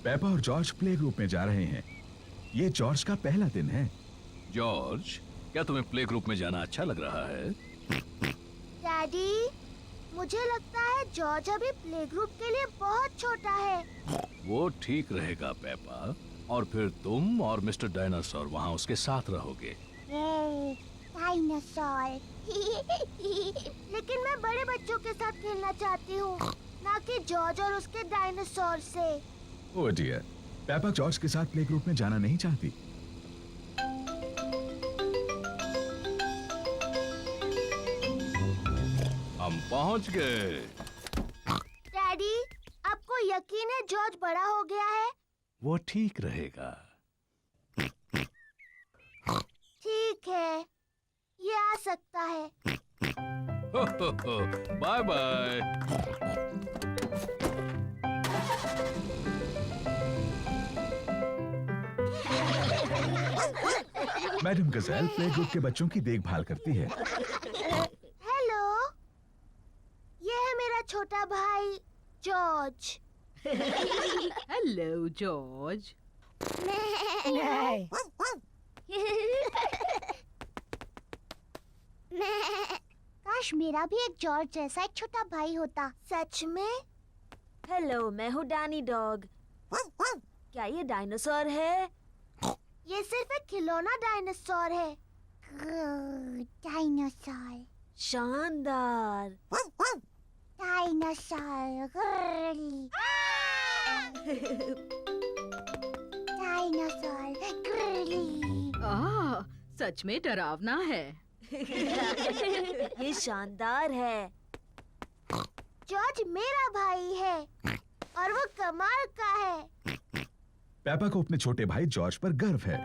Peppa और George play group में जा रहे हैं। ये जॉर्ज का पहला दिन है। जॉर्ज, क्या तुम्हें प्ले ग्रुप में जाना अच्छा लग रहा है? डैडी, मुझे लगता है जॉर्ज अभी प्ले ग्रुप के लिए बहुत छोटा है। वो ठीक रहेगा पेपा, और फिर तुम और मिस्टर डायनासोर वहाँ उसके साथ रहोगे। डायनासोर। लेकिन मैं बड़े बच्चों के साथ खेलना चाहती हूँ, ना कि जॉर्ज और उसके डायनासोर से। ओह डियर, पेपा जॉर्ज के साथ प्ले ग्रुप में जाना नहीं चाहती। हम पहुँच गए। डैडी, आपको यकीन है जॉर्ज बड़ा हो गया है? वो ठीक रहेगा। ठीक है, ये आ सकता है। Bye bye. Madam gazelle play group के बच्चों की देखभाल करती है। हेलो, ये है मेरा छोटा भाई जॉर्ज। Hello George. काश मेरा भी एक जॉर्ज जैसा एक छोटा भाई होता। सच में? हेलो, मैं हूँ डैनी डॉग। क्या ये डायनासोर है? ये सिर्फ एक खिलौना डायनासोर है। डायनासोर। शानदार। डायनासोर। डायनासोर। सच में डरावना है। ये शानदार है। जॉर्ज मेरा भाई है और वो कमाल का है। पेपा को अपने छोटे भाई जॉर्ज पर गर्व है।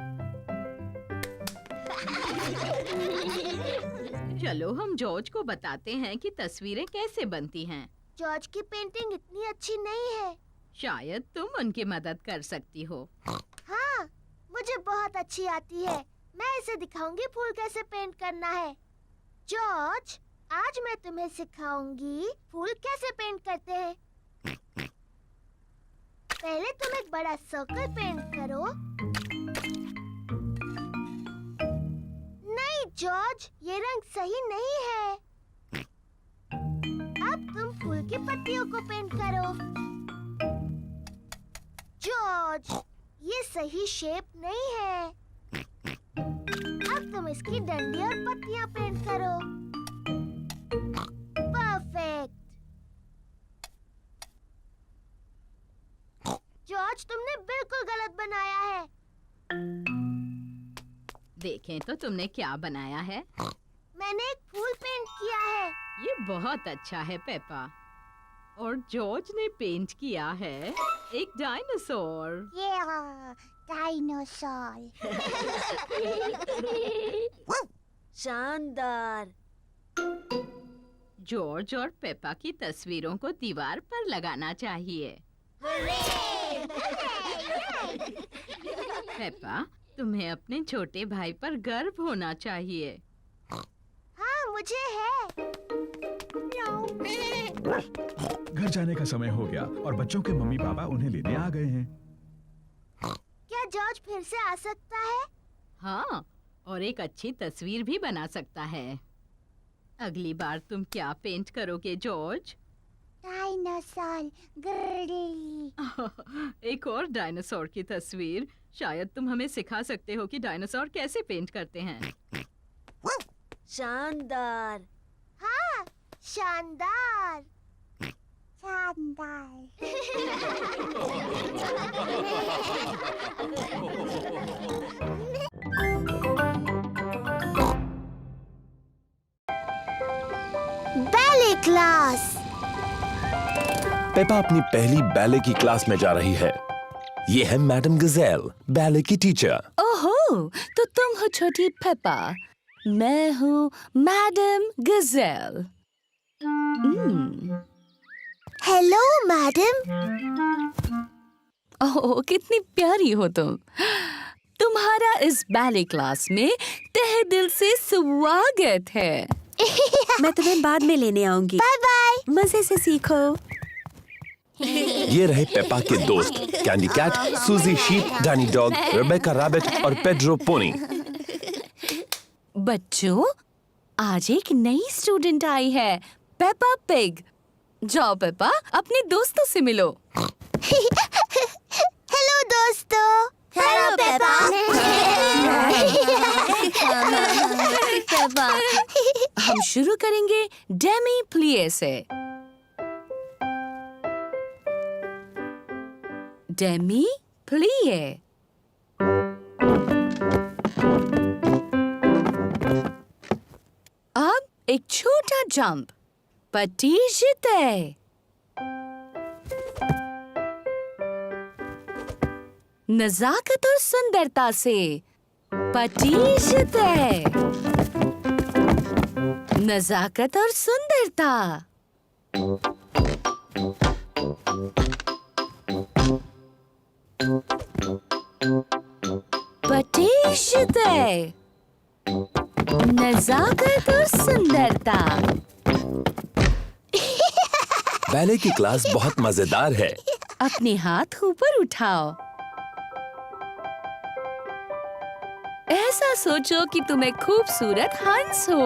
चलो हम जॉर्ज को बताते हैं कि तस्वीरें कैसे बनती हैं। जॉर्ज की पेंटिंग इतनी अच्छी नहीं है। शायद तुम उनकी मदद कर सकती हो। हाँ, मुझे बहुत अच्छी आती है। मैं इसे दिखाऊंगी फूल कैसे पेंट करना है। जॉर्ज, आज मैं तुम्हें सिखाऊंगी फूल कैसे पेंट करते हैं। पहले तुम एक बड़ा सर्कल पेंट करो। नहीं जॉर्ज, ये रंग सही नहीं है। अब तुम फूल की पत्तियों को पेंट करो। जॉर्ज, ये सही शेप नहीं है। अब तुम इसकी डंडी और पत्तियां पेंट करो। परफेक्ट। जॉर्ज, तुमने बिल्कुल गलत बनाया है। देखें तो तुमने क्या बनाया है। मैंने एक फूल पेंट किया है। ये बहुत अच्छा है पेपा। और जॉर्ज ने पेंट किया है एक डायनासोर। ये डायनासोर। शानदार। जॉर्ज और पेपा की तस्वीरों को दीवार पर लगाना चाहिए। पेपा, तुम्हें अपने छोटे भाई पर गर्व होना चाहिए। हाँ, मुझे है। घर जाने का समय हो गया और बच्चों के मम्मी पापा उन्हें लेने आ गए हैं। क्या जॉर्ज फिर से आ सकता है? हाँ, और एक अच्छी तस्वीर भी बना सकता है। अगली बार तुम क्या पेंट करोगे जॉर्ज? डायनासोर। एक और डायनासोर की तस्वीर। शायद तुम हमें सिखा सकते हो कि डायनासोर कैसे पेंट करते हैं। शानदार। हाँ, शानदार। शानदार। Ballet class. पेपा अपनी पहली बैले की क्लास में जा रही है। ये है मैडम गजेल, बैले की टीचर। ओहो, तो तुम हो छोटी पेपा। मैं हूँ madam gazelle. Hello madam. Oh, कितनी प्यारी हो तुम। तुम्हारा इस बैले क्लास में तहे दिल से स्वागत है। मैं तुम्हें बाद में लेने आऊंगी। Bye bye. मजे से सीखो। ये रहे पेपा के दोस्त Candy Cat, Suzy Sheep, Danny Dog, Rebecca Rabbit और पेड्रो पोनी। बच्चों, आज एक नई स्टूडेंट आई है, पेपा पिग। जाओ पेपा, अपने दोस्तों से मिलो। हेलो दोस्तों। Hello Peppa. हम शुरू करेंगे डेमी प्लिए से। डेमी प्लिए। अब एक छोटा जंप, पटीजते। नजाकत और सुंदरता से, पटीजते। नजाकत और सुंदरता। पटीजते। नजाकत और सुंदरता। बैले की क्लास बहुत मजेदार है। अपने हाथ ऊपर उठाओ। ऐसा सोचो कि तुम एक खूबसूरत हंस हो।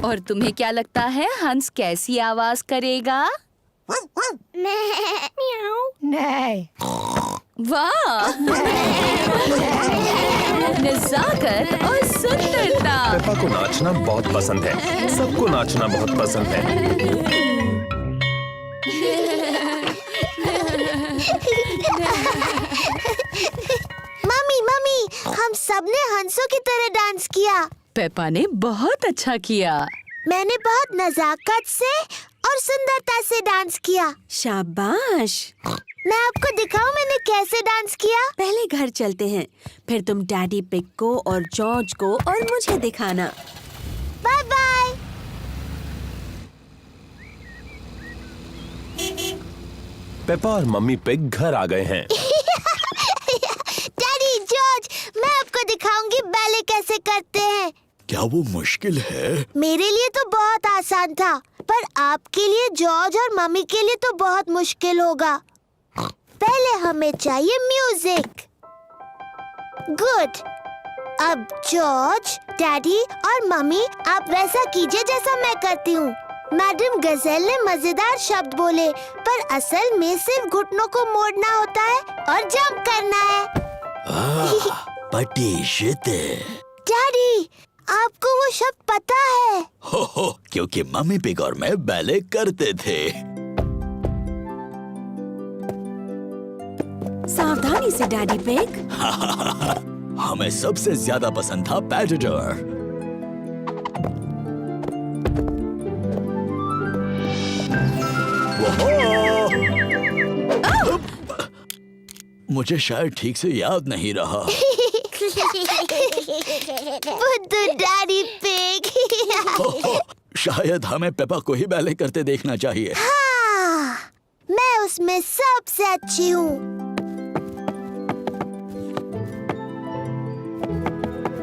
और तुम्हें क्या लगता है हंस कैसी आवाज करेगा? वाह! नजाकत और सुंदरता। पेपा को नाचना बहुत पसंद है। सबको नाचना बहुत पसंद है। मम्मी, हम सबने हंसों की तरह डांस किया। पेपा ने बहुत अच्छा किया। मैंने बहुत नजाकत से और सुंदरता से डांस किया। शाबाश। मैं आपको दिखाऊं मैंने कैसे डांस किया? पहले घर चलते हैं, फिर तुम डैडी पिग को और जॉर्ज को और मुझे दिखाना। Bye bye. पेपा और मम्मी पिग घर आ गए हैं। डैडी, जॉर्ज, मैं आपको दिखाऊंगी बैले कैसे करते हैं। क्या वो मुश्किल है? मेरे लिए तो बहुत आसान था, पर आपके लिए, जॉर्ज और मम्मी के लिए तो बहुत मुश्किल होगा। पहले हमें चाहिए म्यूजिक। गुड। अब जॉर्ज, डैडी और मम्मी, आप वैसा कीजिए जैसा मैं करती हूँ। मैडम गजेल ने मजेदार शब्द बोले, पर असल में सिर्फ घुटनों को मोड़ना होता है और जंप करना है। पटीजते। डैडी, आपको वो शब्द पता है? हो, क्योंकि मम्मी पिग और मैं बैले करते थे। सावधानी से डैडी पिग। हमें सबसे ज्यादा पसंद था पैटेडर। मुझे शायद ठीक से याद नहीं रहा। बुद्धू डैडी पिग। शायद हमें पेपा को ही बैले करते देखना चाहिए। हाँ, मैं उसमें सबसे अच्छी हूँ।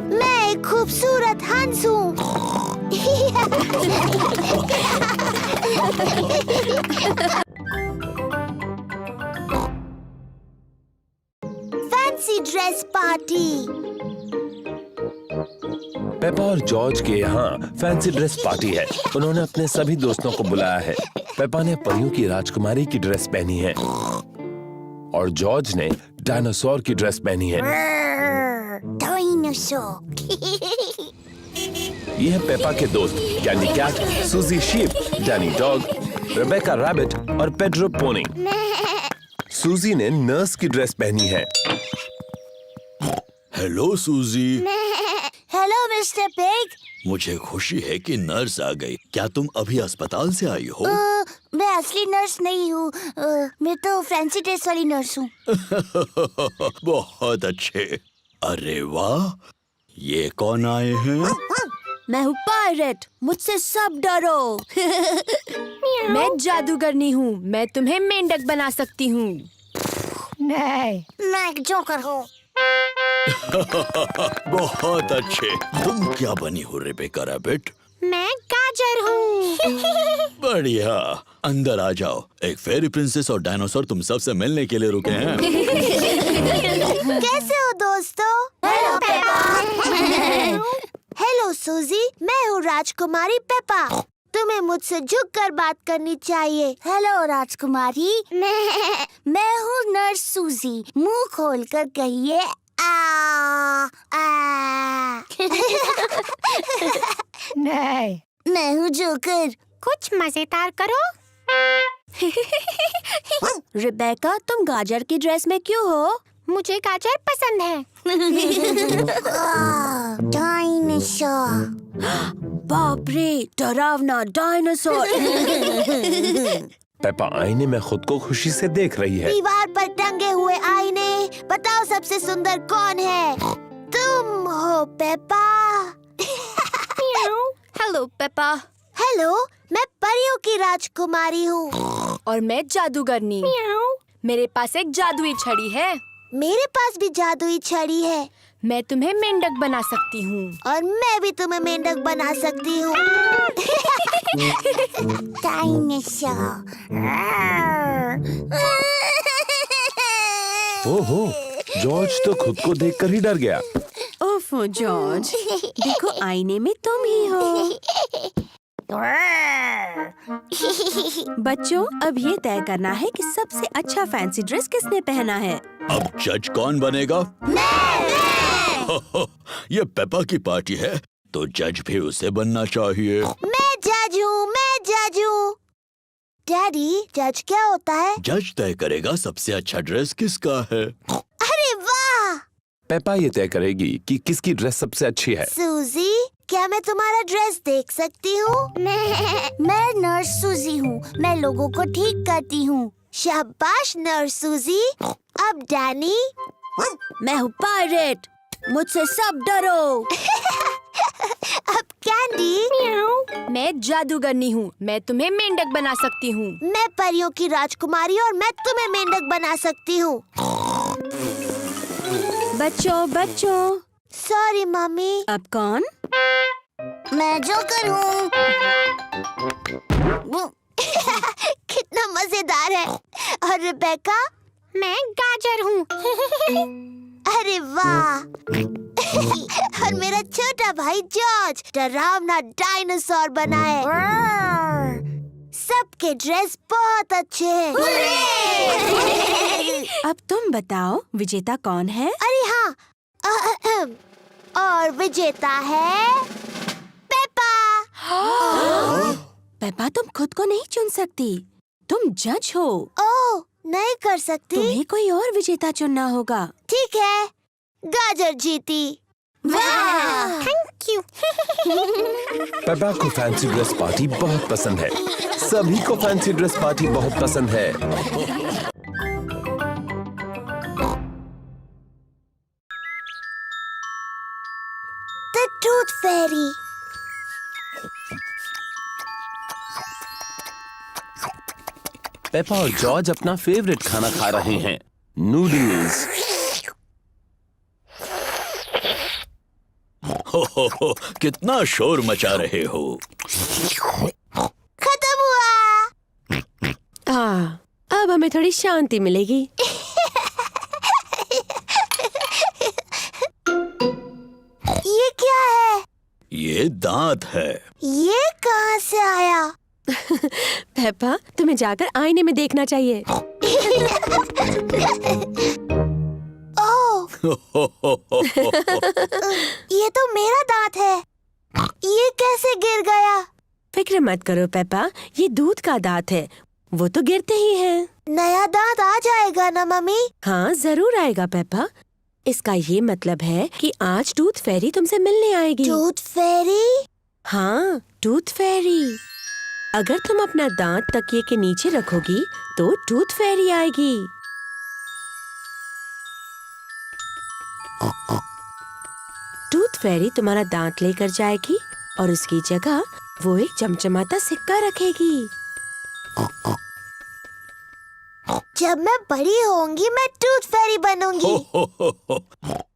मैं एक खूबसूरत हंस हूँ। Fancy dress party. पेपा और जॉर्ज के यहाँ फैंसी ड्रेस पार्टी है। उन्होंने अपने सभी दोस्तों को बुलाया है। पेपा ने परियों की राजकुमारी की ड्रेस पहनी है और जॉर्ज ने डायनासोर की ड्रेस पहनी है। ये है पेपा के दोस्त Candy Cat, Suzy Sheep, Danny Dog, Rebecca Rabbit और पेड्रो पोनी। सूजी ने नर्स की ड्रेस पहनी है। Hello Suzy. Hello mister Pig. मुझे खुशी है कि नर्स आ गई। क्या तुम अभी अस्पताल से आई हो? मैं असली नर्स नहीं हूँ, मैं तो फैंसी ड्रेस वाली नर्स हूँ। बहुत अच्छे। अरे वाह, ये कौन आए हैं? मैं हूँ पायरेट, मुझसे सब डरो। मैं जादूगरनी हूँ, मैं तुम्हें मेंढक बना सकती हूँ। मैं एक जोकर हूँ, बहुत अच्छे। तुम क्या बनी हो रेबेका रैबिट? मैं गाजर हूँ। बढ़िया, अंदर आ जाओ। एक फेरी प्रिंसेस और डायनासोर तुम सबसे मिलने के लिए रुके हैं। कैसे हो दोस्तों? Hello Peppa. हेलो सूजी, मैं हूँ राजकुमारी पेपा। तुम्हें मुझसे झुककर बात करनी चाहिए। हेलो राजकुमारी, मैं हूँ नर्स सूजी। मुंह खोलकर कहिए आ आ। नहीं, मैं हूँ जोकर। कुछ मजेदार करो। रिबेका, तुम गाजर की ड्रेस में क्यों हो? मुझे गाजर पसंद है। डायनासोर। बाप रे, डरावना डायनासोर। पेपा आईने में खुद को खुशी से देख रही है। दीवार पर टंगे हुए आईने, बताओ सबसे सुंदर कौन है? तुम हो पेपा। Hello Peppa. हेलो, मैं परियों की राजकुमारी हूँ। और मैं जादूगरनी। मेरे पास एक जादुई छड़ी है। मेरे पास भी जादुई छड़ी है। मैं तुम्हें मेंढक बना सकती हूँ। और मैं भी तुम्हें मेंढक बना सकती हूँ। ओहो, जॉर्ज तो खुद को देखकर ही डर गया। ओफो जॉर्ज, देखो आईने में तुम ही हो। बच्चों, अब ये तय करना है कि सबसे अच्छा फैंसी ड्रेस किसने पहना है। अब जज कौन बनेगा? ये पेपा की पार्टी है, तो जज भी उसे बनना चाहिए। मैं जज हूँ, मैं जज हूँ। डैडी, जज क्या होता है? जज तय करेगा सबसे अच्छा ड्रेस किसका है। अरे वाह! पेपा ये तय करेगी कि किसकी ड्रेस सबसे अच्छी है। सूजी, क्या मैं तुम्हारा ड्रेस देख सकती हूँ? मैं नर्स सूजी हूँ। मैं लोगों को ठीक करती हूँ। शाबाश नर्स सूजी। अब डैनी। मैं हूँ पायरेट। मुझसे सब डरो। अब कैंडी। मैं जादूगरनी हूँ। मैं तुम्हें मेंढक बना सकती हूँ। मैं परियों की राजकुमारी और मैं तुम्हें मेंढक बना सकती हूँ। बच्चों। Sorry mummy. अब कौन? मैं जोकर हूँ। कितना मजेदार है। और रिबेका? मैं गाजर हूँ। अरे वाह! और मेरा छोटा भाई जॉर्ज डरावना डायनासोर बना है। सबके ड्रेस बहुत अच्छे हैं। अब तुम बताओ, विजेता कौन है? अरे हाँ, और विजेता है पेपा। पेपा, तुम खुद को नहीं चुन सकती। तुम जज हो। ओह, नहीं कर सकती। तुम्हें कोई और विजेता चुनना होगा। ठीक है, गाजर जीती। वाह! Thank you. पेपा को फैंसी ड्रेस पार्टी बहुत पसंद है। सभी को फैंसी ड्रेस पार्टी बहुत पसंद है। The tooth Pheri. पेपा और जॉर्ज अपना फेवरेट खाना खा रहे हैं, नूडल्स। हो, कितना शोर मचा रहे हो। खत्म हुआ। अब हमें थोड़ी शांति मिलेगी। ये क्या है? ये दांत है। ये कहाँ से आया? पेपा, तुम्हें जाकर आईने में देखना चाहिए। ओह, ये तो मेरा दांत है। ये कैसे गिर गया? फिक्र मत करो पेपा, ये दूध का दांत है। वो तो गिरते ही हैं। नया दांत आ जाएगा ना मम्मी? हाँ, जरूर आएगा पेपा। इसका ये मतलब है कि आज टूथ फेरी तुमसे मिलने आएगी। टूथ फेरी? हाँ, टूथ फेरी। अगर तुम अपना दांत तकिए के नीचे रखोगी तो टूथ फेरी आएगी। टूथ फेरी तुम्हारा दांत लेकर जाएगी और उसकी जगह वो एक चमचमाता सिक्का रखेगी। जब मैं बड़ी होंगी मैं टूथ फेरी बनूंगी। हो।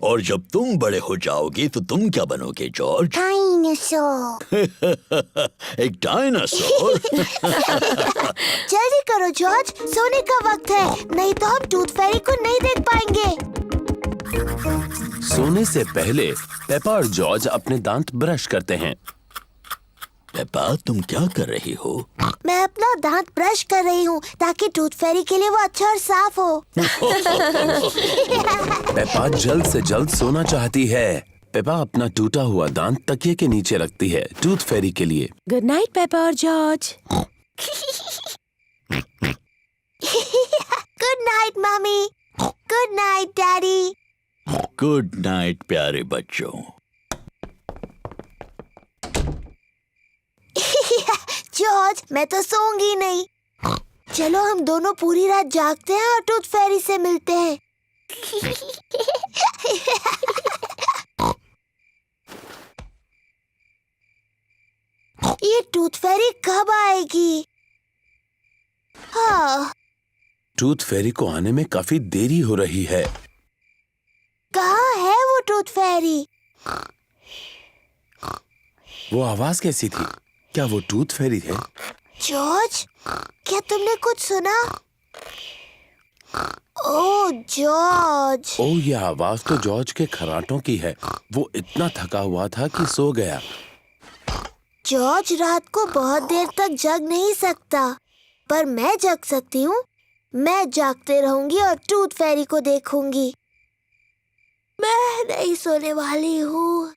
और जब तुम बड़े हो जाओगे तो तुम क्या बनोगे जॉर्ज? डायनासोर। एक डायनासोर? जल्दी करो जॉर्ज, सोने का वक्त है, नहीं तो हम टूथ फेरी को नहीं देख पाएंगे। सोने से पहले पेपा और जॉर्ज अपने दांत ब्रश करते हैं। पेपा, तुम क्या कर रही हो? मैं अपना दांत ब्रश कर रही हूँ ताकि टूथ फेरी के लिए वो अच्छा और साफ हो। पेपा जल्द से जल्द सोना चाहती है। पेपा अपना टूटा हुआ दांत तकिए के नीचे रखती है टूथ फेरी के लिए। गुड नाइट पेपा और George. Good night mummy. Good night daddy. Good night प्यारे बच्चों। जॉर्ज, मैं तो सोऊंगी नहीं। चलो हम दोनों पूरी रात जागते हैं और टूथ फेरी से मिलते हैं। ये टूथ फेरी कब आएगी? हाँ, टूथ फेरी को आने में काफी देरी हो रही है। कहाँ है वो टूथ फेरी? वो आवाज कैसी थी? क्या वो टूथ फेरी है? जॉर्ज, क्या तुमने कुछ सुना? ओह जॉर्ज। ओह, ये आवाज तो जॉर्ज के खर्राटों की है। वो इतना थका हुआ था कि सो गया। जॉर्ज रात को बहुत देर तक जग नहीं सकता, पर मैं जग सकती हूँ। मैं जागते रहूंगी और टूथ फेरी को देखूंगी। मैं नहीं सोने वाली हूँ।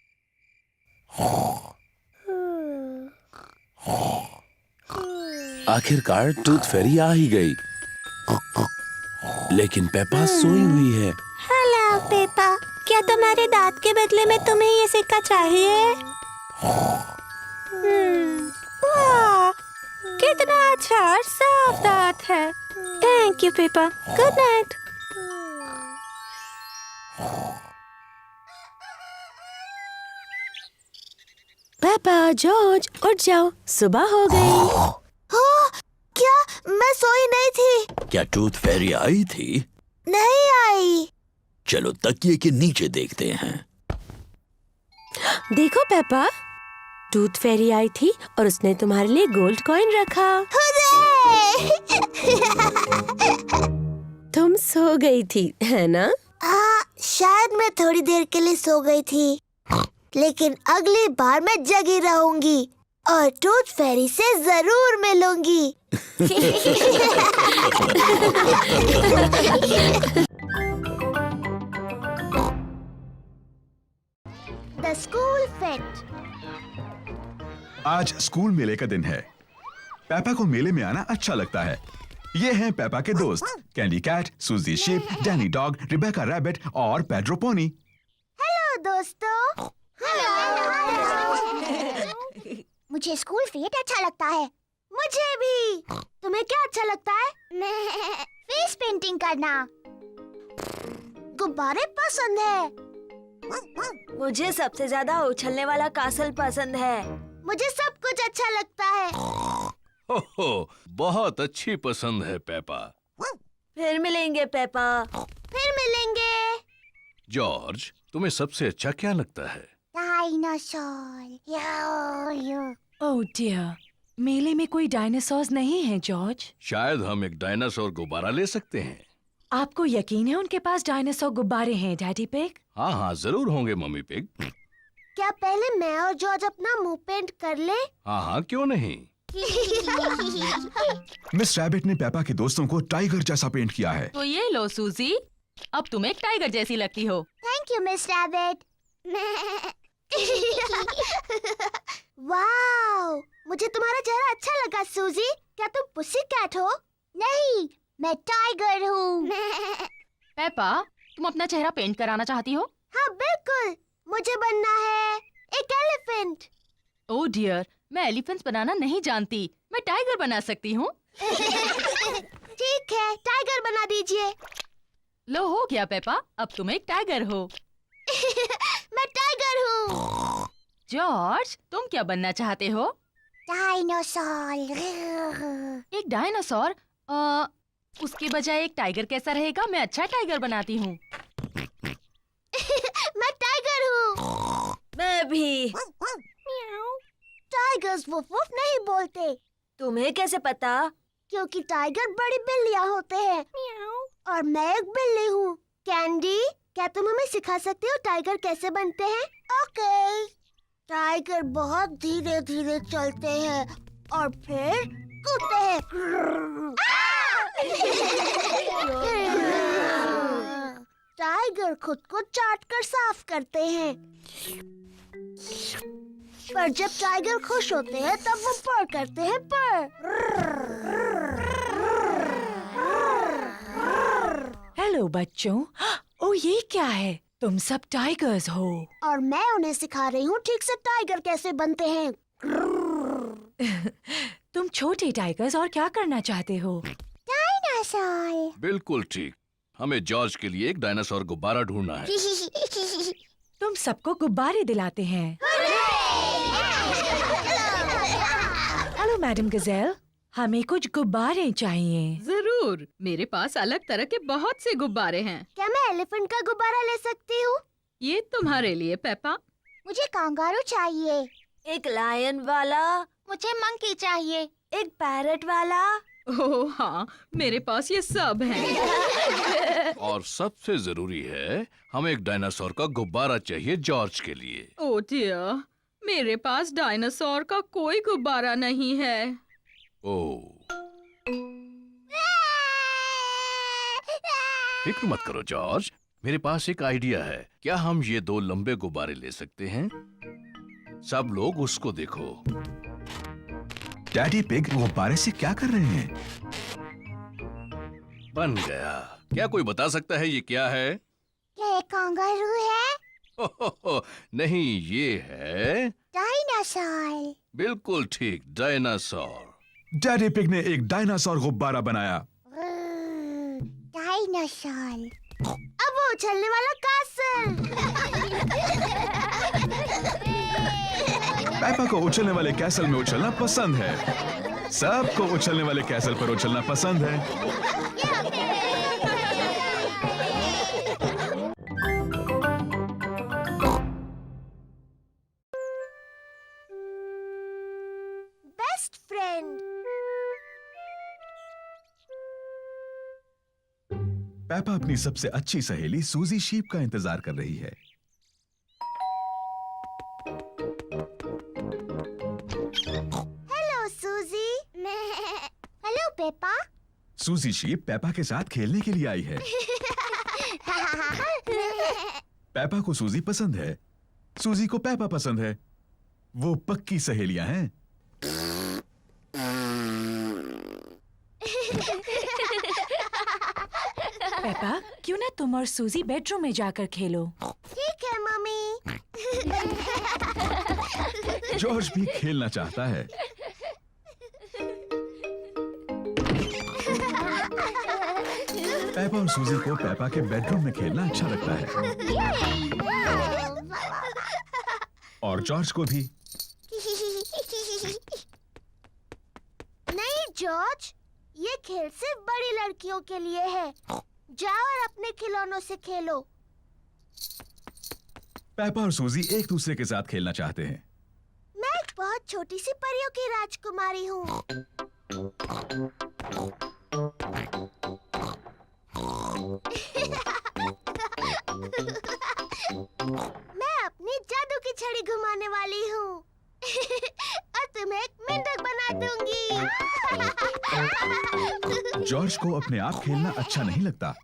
आखिरकार टूथ फेरी आ ही गई, लेकिन पेपा सोई हुई है। हेलो पेपा, क्या तुम्हारे दांत के बदले में तुम्हें ये सिक्का चाहिए? वाह, कितना अच्छा और साफ दांत है। Thank you Peppa. Good night. Peppa, George, उठ जाओ, सुबह हो गई। क्या मैं सोई नहीं थी? क्या टूथ फेरी आई थी? नहीं आई। चलो तकिए के नीचे देखते हैं। देखो पेपा, टूथ फेरी आई थी और उसने तुम्हारे लिए गोल्ड कॉइन रखा। तुम सो गई थी, है ना? हाँ, शायद मैं थोड़ी देर के लिए सो गई थी, लेकिन अगली बार मैं जगी रहूंगी और टूथ फेरी से जरूर मिलूंगी। The school fate. आज स्कूल मेले का दिन है। पेपा को मेले में आना अच्छा लगता है। ये हैं पेपा के दोस्त, कैंडी कैट, सूजी sheep, Danny dog, Rebecca rabbit और पेड्रो पोनी। हेलो दोस्तों। मुझे स्कूल फेट अच्छा लगता है। मुझे भी। तुम्हें क्या अच्छा लगता है? फेस पेंटिंग करना। गुब्बारे पसंद है। मुझे सबसे ज्यादा उछलने वाला कासल पसंद है। मुझे सब कुछ अच्छा लगता है। हो, बहुत अच्छी पसंद है पेपा। फिर मिलेंगे पेपा। फिर मिलेंगे। जॉर्ज, तुम्हें सबसे अच्छा क्या लगता है? डायनासोर। ओह डियर, मेले में कोई डायनासोर्स नहीं है जॉर्ज। शायद हम एक डायनासोर गुब्बारा ले सकते हैं। आपको यकीन है उनके पास डायनासोर गुब्बारे हैं डैडी पिग? हाँ हाँ, जरूर होंगे मम्मी पिग। क्या पहले मैं और जॉर्ज अपना मुंह पेंट कर ले? हाँ हाँ, क्यों नहीं। मिस रैबिट ने पेपा के दोस्तों को टाइगर जैसा पेंट किया है। तो ये लो सूजी, अब तुम एक टाइगर जैसी लगती हो। Thank you miss rabbit. Wow, मुझे तुम्हारा चेहरा अच्छा लगा सूजी। क्या तुम पुसी कैट हो? नहीं, मैं टाइगर हूँ। पेपा, तुम अपना चेहरा पेंट कराना चाहती हो? हाँ बिल्कुल, मुझे बनना है एक एलिफेंट। ओह डियर, मैं एलिफेंट्स बनाना नहीं जानती। मैं टाइगर बना सकती हूँ। ठीक है, टाइगर बना दीजिए। लो, हो गया पेपा, अब तुम एक टाइगर हो। मैं टाइगर हूँ। जॉर्ज, तुम क्या बनना चाहते हो? डायनासोर। एक डायनासोर? उसके बजाय एक टाइगर कैसा रहेगा? मैं अच्छा टाइगर बनाती हूँ। मैं टाइगर हूँ। मैं भी। टाइगर्स वुफ वुफ नहीं बोलते तुम्हें कैसे पता? क्योंकि टाइगर बड़ी बिल्लियाँ होते हैं और मैं एक बिल्ली हूँ। कैंडी, क्या तुम हमें सिखा सकते हो टाइगर कैसे बनते हैं? ओके। टाइगर बहुत धीरे धीरे चलते हैं और फिर कूदते हैं। टाइगर खुद को चाट कर साफ करते हैं। पर जब टाइगर खुश होते हैं तब वो पर करते हैं पर। हेलो बच्चों। ओ ये क्या है? तुम सब टाइगर्स हो। और मैं उन्हें सिखा रही हूँ ठीक से टाइगर कैसे बनते हैं। तुम छोटे टाइगर्स और क्या करना चाहते हो? डायनासोर। बिल्कुल ठीक। हमें जॉर्ज के लिए एक डायनासोर गुब्बारा ढूंढना है। तुम सबको गुब्बारे दिलाते हैं। हेलो मैडम गजेल, हमें कुछ गुब्बारे चाहिए। जरूर, मेरे पास अलग तरह के बहुत से गुब्बारे हैं। क्या मैं एलिफेंट का गुब्बारा ले सकती हूँ? ये तुम्हारे लिए पेपा। मुझे कांगारू चाहिए। एक लायन वाला। मुझे मंकी चाहिए। एक पैरट वाला। ओह हाँ, मेरे पास ये सब हैं। और सबसे जरूरी है, हमें एक डायनासोर का गुब्बारा चाहिए जॉर्ज के लिए। ओह डियर, मेरे पास डायनासोर का कोई गुब्बारा नहीं है। ओह, फिक्र मत करो जॉर्ज, मेरे पास एक आइडिया है। क्या हम ये 2 लंबे गुब्बारे ले सकते हैं? सब लोग उसको देखो। डैडी पिग गुब्बारे से क्या कर रहे हैं? बन गया। क्या कोई बता सकता है ये क्या है? क्या एक कांगारू है? नहीं, ये है डायनासोर। बिल्कुल ठीक, डायनासोर। डैडी पिग ने एक डायनासोर गुब्बारा बनाया। डायनासोर। अब वो उछलने वाला कैसल। पेपा को उछलने वाले कैसल में उछलना पसंद है। सबको उछलने वाले कैसल पर उछलना पसंद है। Best friend. पेपा अपनी सबसे अच्छी सहेली सूजी शीप का इंतजार कर रही है। Hello Suzy. Hello Peppa. सूजी शीप पेपा के साथ खेलने के लिए आई है। पेपा को सूजी पसंद है, सूजी को पेपा पसंद है। वो पक्की सहेलियां हैं। पेपा, क्यों ना तुम और सूजी बेडरूम में जाकर खेलो? ठीक है मम्मी। जॉर्ज भी खेलना चाहता है। पेपा और सूजी को पेपा के बेडरूम में खेलना अच्छा लगता है। और जॉर्ज को भी। नहीं जॉर्ज, ये खेल सिर्फ बड़ी लड़कियों के लिए है। जाओ और अपने खिलौनों से खेलो। पेपा और सूजी एक दूसरे के साथ खेलना चाहते हैं। मैं एक बहुत छोटी सी परियों की राजकुमारी हूँ। मैं अपनी जादू की छड़ी घुमाने वाली हूँ। और तुम्हें एक मेंढक बना दूंगी। जॉर्ज को अपने आप खेलना अच्छा नहीं लगता।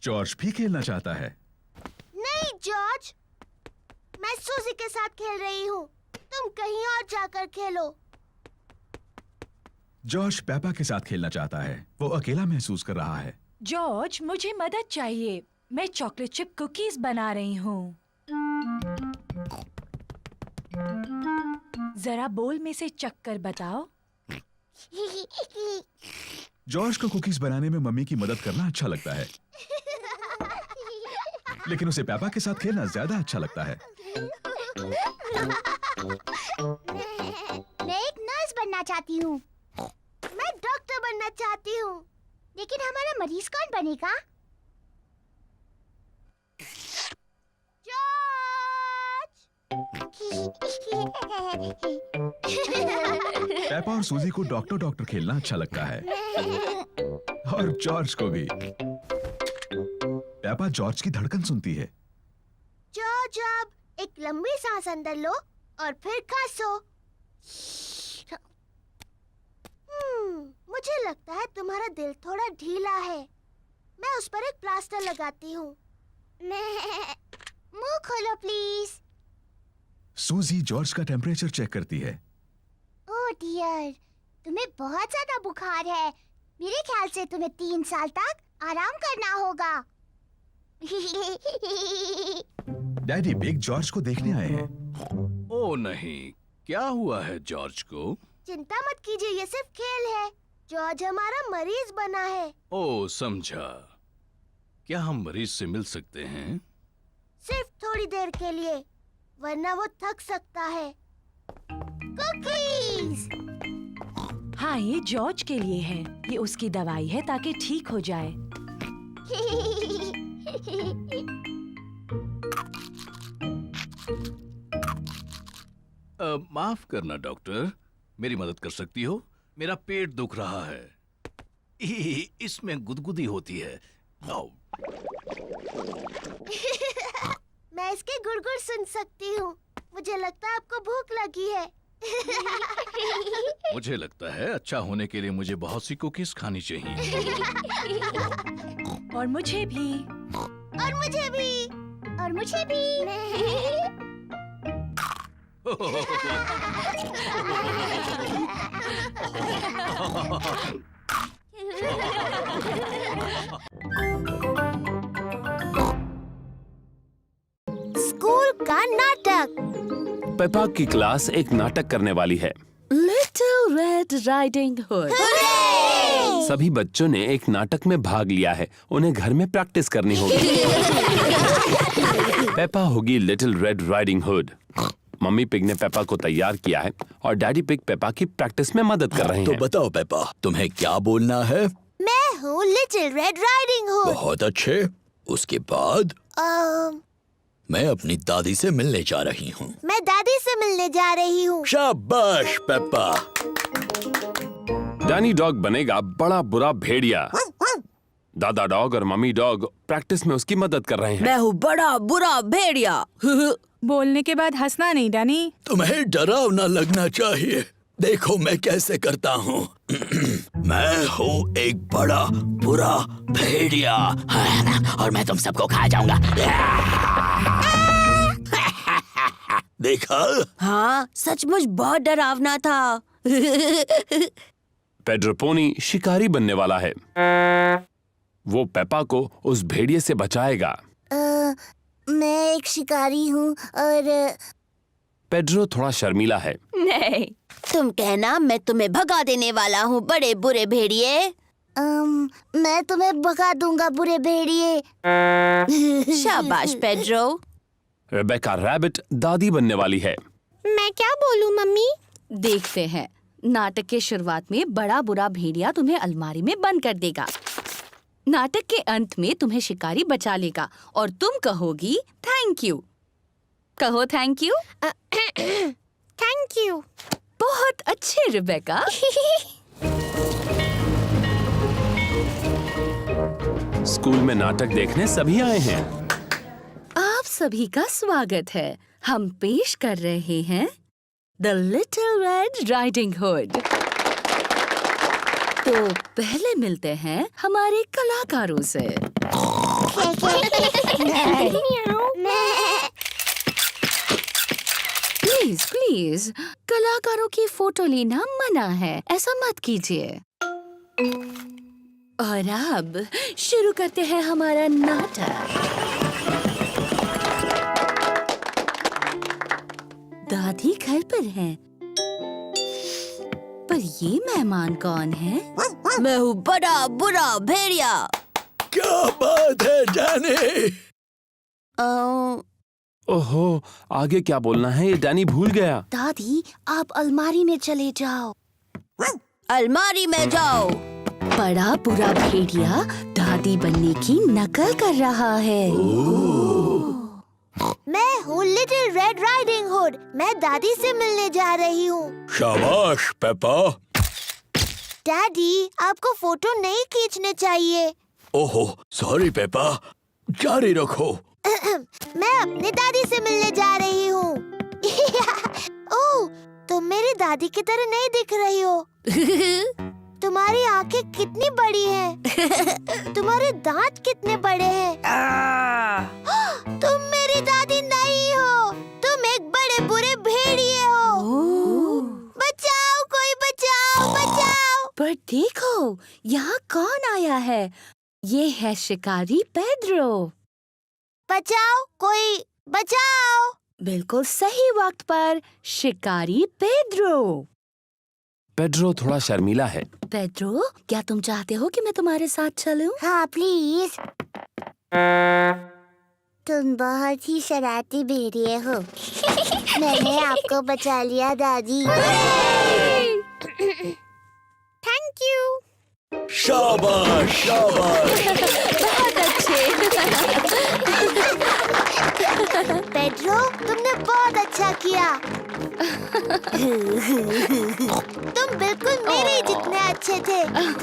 जॉर्ज भी खेलना चाहता है। नहीं जॉर्ज, मैं सूजी के साथ खेल रही हूँ। तुम कहीं और जाकर खेलो। जॉर्ज पेपा के साथ खेलना चाहता है। वो अकेला महसूस कर रहा है। जॉर्ज, मुझे मदद चाहिए। मैं चॉकलेट चिप कुकीज बना रही हूँ। जरा बोल में से चक्कर बताओ। जॉर्ज को कुकीज बनाने में मम्मी की मदद करना अच्छा लगता है, लेकिन उसे पेपा के साथ खेलना ज्यादा अच्छा लगता है। मैं एक नर्स बनना पेपा और सूजी को डॉक्टर डॉक्टर खेलना अच्छा लगता है और जॉर्ज को भी। पेपा जॉर्ज की धड़कन सुनती है। जॉर्ज, अब एक लंबी सांस अंदर लो और फिर खांसो। मुझे लगता है तुम्हारा दिल थोड़ा ढीला है। मैं उस पर एक प्लास्टर लगाती हूँ। मुंह खोलो प्लीज। सूजी जॉर्ज का टेम्परेचर चेक करती है। ओह डियर, तुम्हें बहुत ज्यादा बुखार है। मेरे ख्याल से तुम्हें 3 साल तक आराम करना होगा। डैडी बिग जॉर्ज को देखने आए हैं। ओ नहीं, क्या हुआ है जॉर्ज को? चिंता मत कीजिए, ये सिर्फ खेल है। जॉर्ज हमारा मरीज बना है। ओ समझा। क्या हम मरीज से मिल सकते हैं? सिर्फ थोड़ी देर के लिए, वरना वो थक सकता है। कुकीज। हाँ, ये जॉर्ज के लिए है। ये उसकी दवाई है ताकि ठीक हो जाए। माफ करना डॉक्टर, मेरी मदद कर सकती हो? मेरा पेट दुख रहा है। इसमें गुदगुदी होती है। आओ। मैं इसके गुड़गुड़ सुन सकती हूँ। मुझे लगता है आपको भूख लगी है। मुझे लगता है अच्छा होने के लिए मुझे बहुत सी कुकीज खानी चाहिए। और मुझे भी। और मुझे भी। और मुझे भी। स्कूल का नाटक। पेपा की क्लास एक नाटक करने वाली है। Little red riding hood. सभी बच्चों ने एक नाटक में भाग लिया है। उन्हें घर में प्रैक्टिस करनी होगी। पेपा होगी little red riding hood. Mummy pig ने पेपा को तैयार किया है और डैडी पिग पेपा की प्रैक्टिस में मदद कर रहे तो हैं। बताओ पेपा, तुम्हें क्या बोलना है? मैं हूँ लिटिल रेड राइडिंग हुड। बहुत अच्छे। उसके बाद मैं अपनी दादी से मिलने जा रही हूँ। मैं दादी से मिलने जा रही हूँ। शाबाश पेपा। डैनी डॉग बनेगा बड़ा बुरा भेड़िया। दादा डॉग और मम्मी डॉग प्रैक्टिस में उसकी मदद कर रहे हैं। मैं हूँ बड़ा बुरा भेड़िया। बोलने के बाद हंसना नहीं डैनी। तुम्हें डरावना लगना चाहिए। देखो मैं कैसे करता हूँ। मैं हूँ एक बड़ा बुरा भेड़िया और मैं तुम सबको खा जाऊंगा। देखा? हाँ, सचमुच बहुत डरावना था। पेड्रो पोनी शिकारी बनने वाला है। वो पेपा को उस भेड़िए से बचाएगा। मैं एक शिकारी हूँ और पेड्रो थोड़ा शर्मीला है। नहीं, तुम कहना मैं तुम्हें भगा देने वाला हूँ बड़े बुरे भेड़िए। मैं तुम्हें भगा दूंगा बुरे भेड़िए। शाबाश पेड्रो। रेबेका रैबिट दादी बनने वाली है। मैं क्या बोलूँ मम्मी? देखते हैं। नाटक के शुरुआत में बड़ा बुरा भेड़िया तुम्हें अलमारी में बंद कर देगा। नाटक के अंत में तुम्हें शिकारी बचा लेगा और तुम कहोगी थैंक यू। कहो थैंक यू। Thank you. बहुत अच्छे रिबेका। स्कूल में नाटक देखने सभी आए हैं। आप सभी का स्वागत है। हम पेश कर रहे हैं the little red riding hood. तो पहले मिलते हैं हमारे कलाकारों से। प्लीज प्लीज, कलाकारों की फोटो लेना मना है, ऐसा मत कीजिए। और अब शुरू करते हैं हमारा नाटक। दादी घर पर हैं, पर ये मेहमान कौन है? मैं हूँ बड़ा बुरा भेड़िया। क्या बात है डैनी? ओहो, आगे क्या बोलना है ये डैनी भूल गया। दादी, आप अलमारी में चले जाओ। अलमारी में जाओ। बड़ा बुरा भेड़िया दादी बनने की नकल कर रहा है। मैं हूँ लिटिल रेड राइडिंग हुड। मैं दादी से मिलने जा रही हूँ। शाबाश पेपा। डैडी, आपको फोटो नहीं खींचने चाहिए। ओहो सॉरी पेपा, जारी रखो। मैं अपने दादी से मिलने जा रही हूँ। ओह, तुम मेरी दादी की तरह नहीं दिख रही हो। तुम्हारी आंखें कितनी बड़ी हैं। तुम्हारे दांत कितने बड़े हैं। तुम मेरी दादी नहीं हो, तुम एक बड़े बुरे भेड़िए हो। बचाओ, कोई बचाओ, बचाओ। पर देखो, यहाँ कौन आया है? ये है शिकारी पेड्रो। बचाओ, कोई बचाओ। बिल्कुल सही वक्त पर शिकारी पेड्रो। पेड्रो थोड़ा शर्मीला है। पेड्रो, क्या तुम चाहते हो कि मैं तुम्हारे साथ चलूं? हाँ प्लीज। तुम बहुत ही शरारती भेड़िए हो। मैंने आपको बचा लिया दादी। Thank you. शाबाश शाबाश। बहुत अच्छे। पेड्रो, तुमने बहुत अच्छा किया। तुम बिल्कुल मेरे ही जितने अच्छे थे। थैंक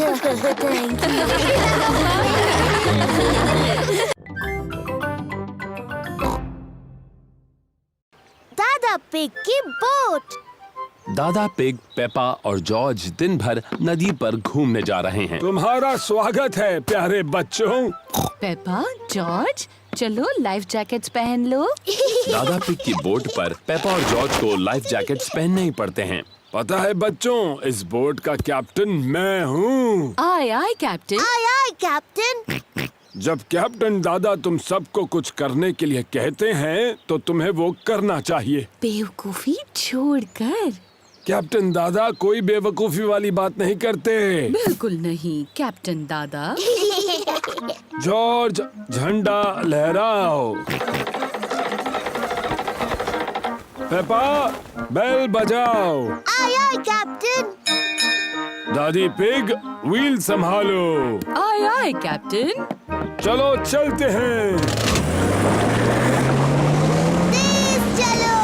दादा पिग की बोट। दादा पिग, पेपा और जॉर्ज दिन भर नदी पर घूमने जा रहे हैं। तुम्हारा स्वागत है प्यारे बच्चों। पेपा, जॉर्ज, चलो लाइफ जैकेट्स पहन लो। दादा पिग की बोट पर पेपा और जॉर्ज को लाइफ जैकेट्स पहनने ही पड़ते हैं। पता है बच्चों, इस बोट का कैप्टन मैं हूँ। आय आय कैप्टन। आय आय कैप्टन। जब कैप्टन दादा तुम सबको कुछ करने के लिए कहते हैं तो तुम्हें वो करना चाहिए। बेवकूफी छोड़कर। कैप्टन दादा कोई बेवकूफी वाली बात नहीं करते। बिल्कुल नहीं कैप्टन दादा। जॉर्ज, झंडा लहराओ। पेपा, बेल बजाओ। आय आय कैप्टन। दादी पिग, व्हील संभालो। आय आय कैप्टन। चलो चलते हैं। तेज चलो।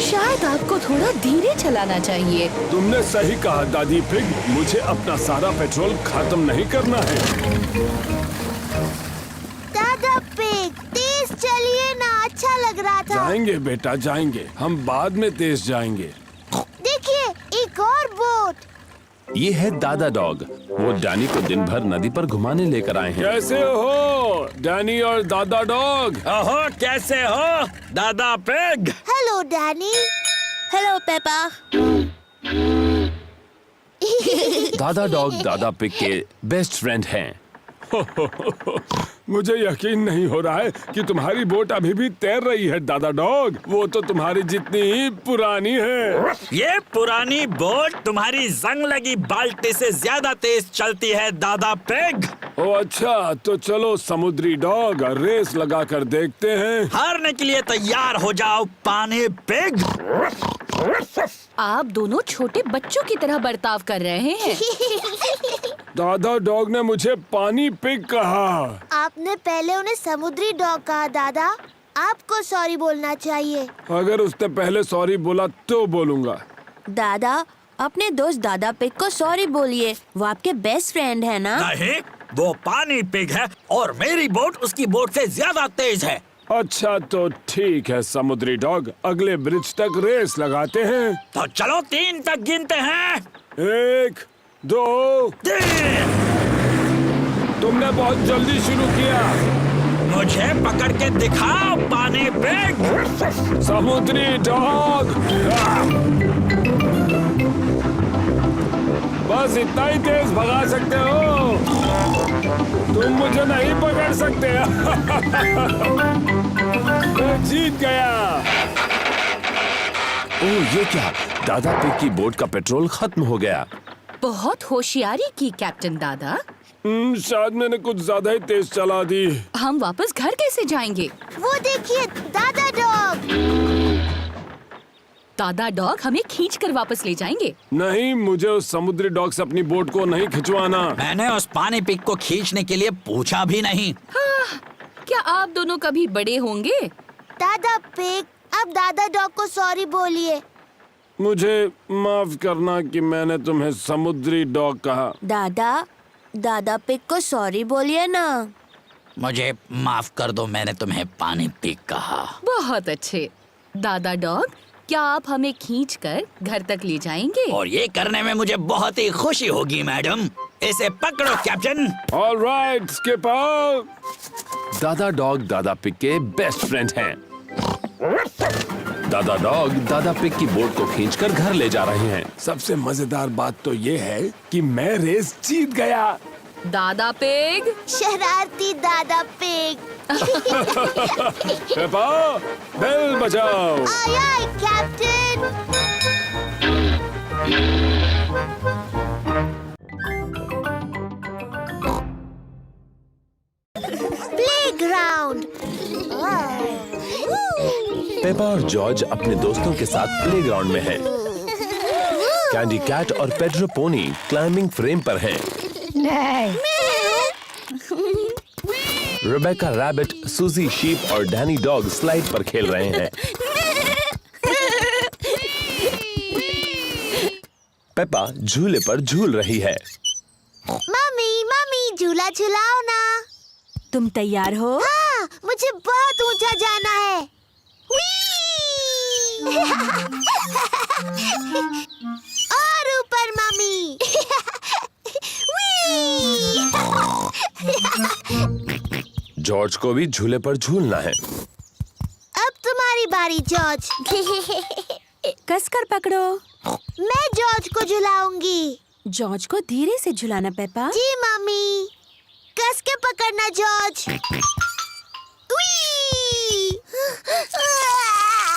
शायद आपको थोड़ा धीरे चलाना चाहिए। तुमने सही कहा दादी पिग, मुझे अपना सारा पेट्रोल खत्म नहीं करना है। दादा पिग, तेज चलिए ना, अच्छा लग रहा था। जाएंगे बेटा जाएंगे, हम बाद में तेज जाएंगे। देखिए, एक और बोट। ये है दादा डॉग। वो डैनी को दिन भर नदी पर घुमाने लेकर आए हैं। कैसे हो डैनी और दादा डॉग? ओहो कैसे हो दादा pig? Hello Danny. Hello Peppa. दादा डॉग दादा पिग के बेस्ट फ्रेंड हैं। मुझे यकीन नहीं हो रहा है कि तुम्हारी बोट अभी भी तैर रही है दादा डॉग। वो तो तुम्हारी जितनी ही पुरानी है। ये पुरानी बोट तुम्हारी जंग लगी बाल्टी से ज्यादा तेज चलती है दादा पिग। ओ अच्छा, तो चलो समुद्री डॉग, रेस लगा कर देखते हैं। हारने के लिए तैयार हो जाओ पानी पिग। आप दोनों छोटे बच्चों की तरह बर्ताव कर रहे हैं। दादा डॉग ने मुझे पानी पिग कहा। आपने पहले उन्हें समुद्री डॉग कहा दादा। आपको सॉरी बोलना चाहिए। अगर उसने पहले सॉरी बोला तो बोलूंगा। दादा, अपने दोस्त दादा पिग को सॉरी बोलिए। वो आपके बेस्ट फ्रेंड है ना? नहीं, वो पानी पिग है और मेरी बोट उसकी बोट से ज्यादा तेज है। अच्छा तो ठीक है समुद्री डॉग, अगले ब्रिज तक रेस लगाते हैं। तो चलो 3 तक गिनते हैं। 1, 2, 3। तुमने बहुत जल्दी शुरू किया। मुझे पकड़ के दिखाओ पानी पिग। समुद्री डॉग। बस इतना ही तेज भगा सकते हो, तुम मुझे नहीं पकड़ सकते। मैं जीत गया। ओह ये क्या, दादा पिग की बोट का पेट्रोल खत्म हो गया। बहुत होशियारी की कैप्टन दादा। शायद मैंने कुछ ज्यादा ही तेज चला दी। हम वापस घर कैसे जाएंगे? वो देखिए दादा डॉग। दादा डॉग हमें खींच कर वापस ले जाएंगे। नहीं, मुझे उस समुद्री डॉग से अपनी बोट को नहीं खिंचवाना। मैंने उस पानी पिग को खींचने के लिए पूछा भी नहीं। क्या आप दोनों कभी बड़े होंगे? दादा पिग, अब दादा डॉग को सॉरी बोलिए। मुझे माफ करना कि मैंने तुम्हें समुद्री डॉग कहा। दादा पिग को सॉरी बोलिए ना। मुझे माफ कर दो, मैंने तुम्हें पानी पिग कहा। बहुत अच्छे। दादा डॉग, क्या आप हमें खींचकर घर तक ले जाएंगे? और ये करने में मुझे बहुत ही खुशी होगी मैडम। इसे पकड़ो कैप्टन। Alright skipper. दादा डॉग दादा पिग के बेस्ट फ्रेंड हैं। दादा डॉग दादा पिग की बोट को खींचकर घर ले जा रहे हैं। सबसे मजेदार बात तो ये है कि मैं रेस जीत गया। दादा पिग, शरारती दादा पिग। पेपा, बेल बजाओ। आय आय कैप्टन। प्लेग्राउंड। पेपा और जॉर्ज अपने दोस्तों के साथ प्लेग्राउंड में हैं। कैंडी कैट और पेड्रो पोनी क्लाइंबिंग फ्रेम पर हैं। रिबेका रैबिट, सूजी शीप और डैनी डॉग स्लाइड पर खेल रहे हैं। पेपा झूले पर झूल रही है। मम्मी झूला झुलाओ ना। तुम तैयार हो? हाँ, मुझे बहुत ऊंचा जाना है। और ऊपर मम्मी। जॉर्ज को भी झूले पर झूलना है। अब तुम्हारी बारी जॉर्ज। कसकर पकड़ो। मैं जॉर्ज को झुलाऊंगी। जॉर्ज को धीरे से झुलाना पेपा। जी मम्मी। कस के पकड़ना जॉर्ज।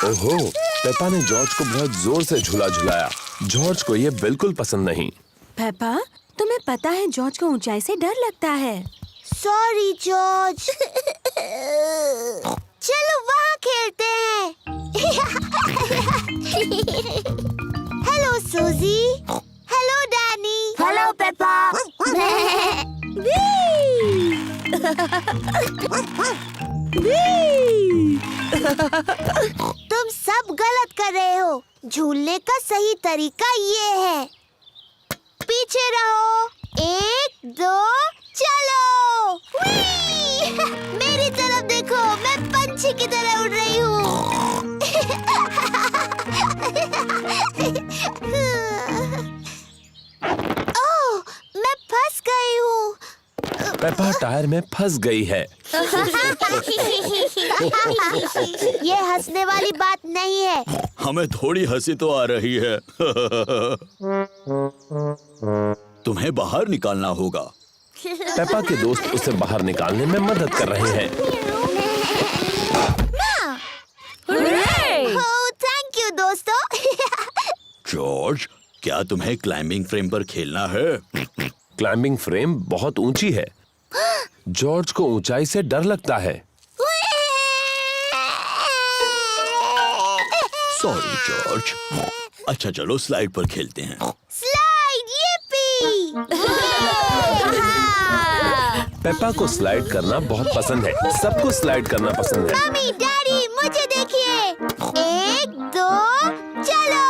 ओहो, पेपा ने जॉर्ज को बहुत जोर से झूला झुलाया। जॉर्ज को ये बिल्कुल पसंद नहीं। पेपा, तुम्हें पता है जॉर्ज को ऊंचाई से डर लगता है। Sorry George. चलो वहाँ खेलते हैं। Hello Suzy. Hello Danny. Hello Peppa. तुम सब गलत कर रहे हो। झूलने का सही तरीका ये है। पीछे रहो। 1 2 चलो। मेरी तरफ देखो, मैं पंछी की तरह उड़ रही हूँ। ओह, मैं फंस गई हूँ। पेपा टायर में फंस गई है। ये हंसने वाली बात नहीं है। हमें थोड़ी हंसी तो आ रही है। तुम्हें बाहर निकालना होगा। पेपा के दोस्त उसे बाहर निकालने में मदद कर रहे हैं। ओह, थैंक यू दोस्तों। जॉर्ज, क्या तुम्हें क्लाइंबिंग फ्रेम पर खेलना है? क्लाइंबिंग फ्रेम बहुत ऊंची है। जॉर्ज को ऊंचाई से डर लगता है। Sorry George. अच्छा चलो स्लाइड पर खेलते हैं। Slide, yippee! पेपा को स्लाइड करना बहुत पसंद है। सबको स्लाइड करना पसंद है। मम्मी, डैडी, मुझे देखिए। 1 2 चलो।